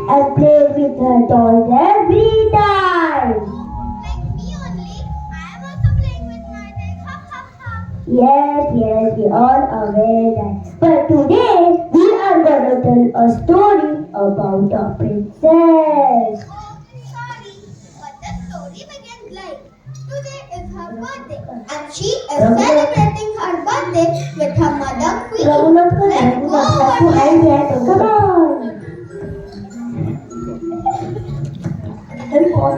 and play with her dolls every time. Like me only. I am also playing with my toys. Ha ha ha. Yes, we all aware that. But today we are gonna tell a story about a princess. Oh, sorry. But the story begins like today is her birthday and she is celebrating her birthday with her mother queen. Raghunath ko Let's go Raghunath over I there. get come on. Help on.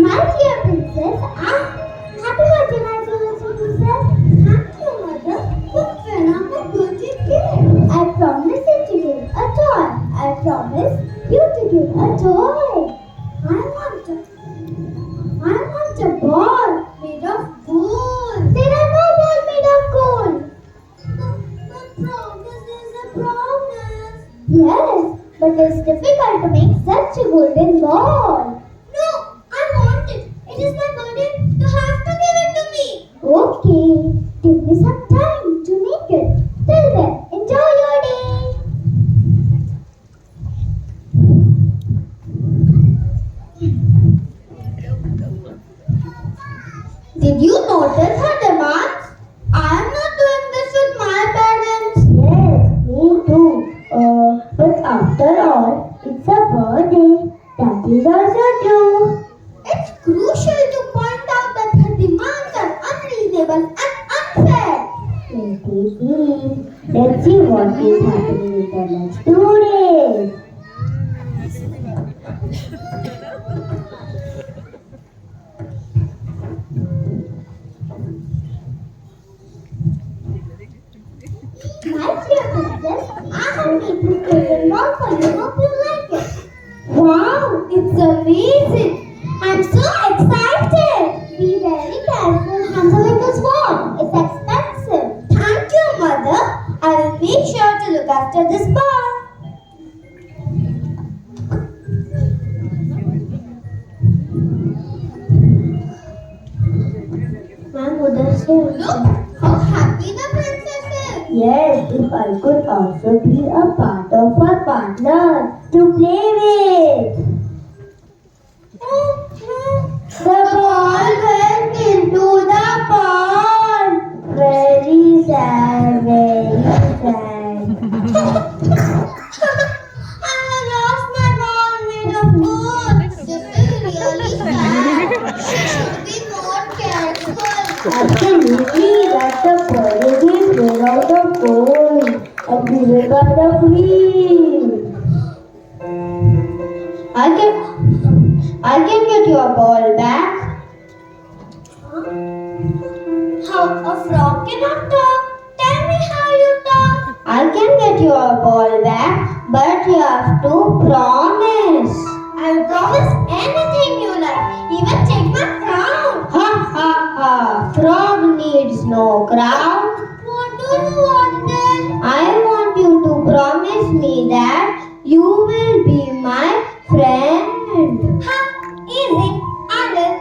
My dear princess, happy birthday, my beautiful princess. Thank you, mother. What when I'm a birthday gift? I promise you to give a toy. I promise you to give a toy. I want a ball made of gold. There are no balls made of gold. The promise is a promise. Yes, but it's difficult to make such a golden ball. No, I want it. It is my birthday. You have to give it to me. Okay, give me some time to make it. Till then, enjoy your day. Did you notice her demands? I am not doing this with my parents. Yes, me too. But after all, it's a birthday. That is also true. It's crucial to point out that her demands are unreasonable and unfair. Let it be. Let's see what is happening in the next 2 days. My dear princess, I have made this golden ball for you. Hope you like it. Wow, it's amazing. I'm so excited. Be very careful handling this ball. It's expensive. Thank you, mother. I will make sure to look after this ball. Ma'am, उधर से Look how happy the princess is. Yes, if I could also be a part of her partner to play with. The ball went into the pond. Very sad, very sad. I have lost my ball made of gold. This is really sad. She should be more careful. Absolutely, that's the quality made out of gold and given by the queen. I can get your ball back. How a frog cannot talk? Tell me how you talk. I can get your ball back, but you have to promise. I will promise anything you like. Even take my crown. Ha ha ha! Frog needs no crown. What do you want then? I want you to promise me that you will be my friend. Ha! Easy. I will.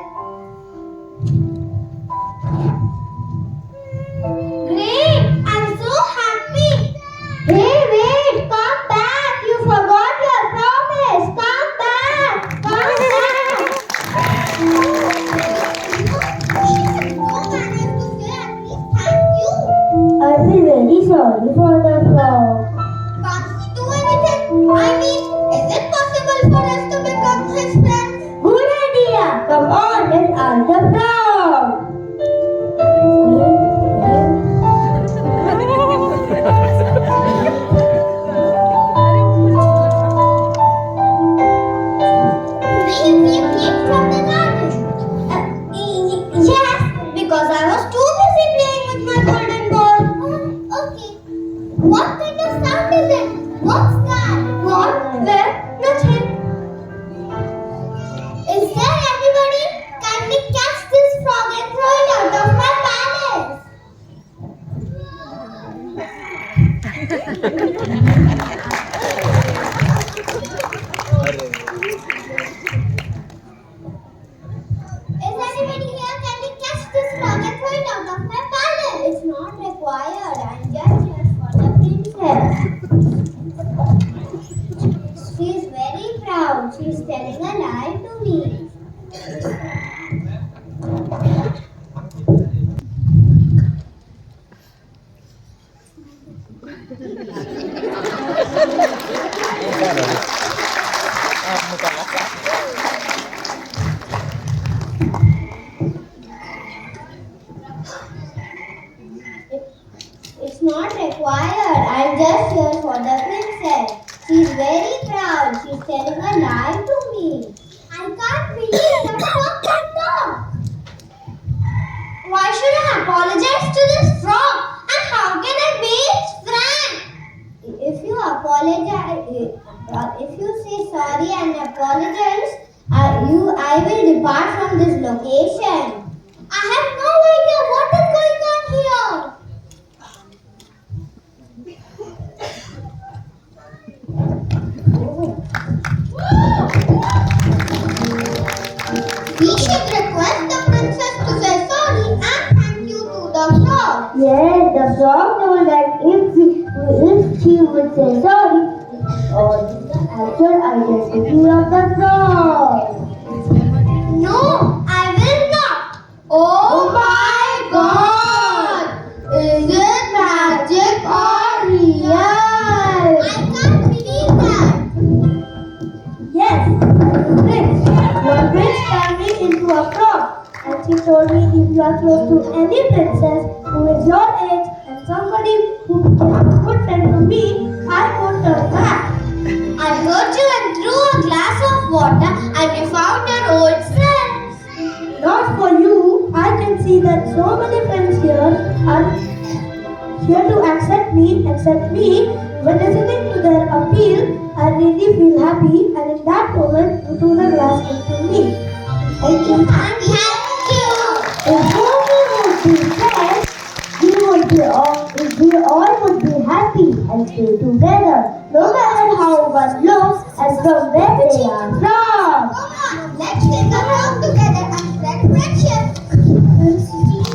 Great! I'm so happy. Hey, wait! Come back! You forgot your promise! Come back! Come back! She has no manners to say at least thank you. I feel very sorry for the frog. Can't he do anything? I mean, is it possible for us to become his friends? Good idea! Come on, let's ask the frog. He from the garden. Yes, because I was too busy playing with my golden ball. Okay. not required. I'm just here for the princess. She's very proud. She's telling a lie to me. I can't believe that frog can talk. Why should I apologize to this frog? And how can I be its friend? If you apologize, if you say sorry and apologize, I will depart from this location. I have no idea what is going on here. We should request the princess to say sorry and thank you to the frog. Yes, the frog knows that if she would say sorry, or the actual identity of the frog. No, I will not. Oh my God! Is it magic or real? I can't believe that. Yes, Prince. Your prince turned me into a frog, and she told me if you are close to any princess who is your age and somebody who became a good friend to me, I won't turn back. I heard you and threw a glass of water and you found your old friends. Not for you. I can see that so many friends here are here to accept me. When listening to their appeal, I really feel happy, and in that moment, you threw the glass into me. Thank you. Thank you. If only would be friends, we all would be happy and stay together, no matter how one looks and from where they are from.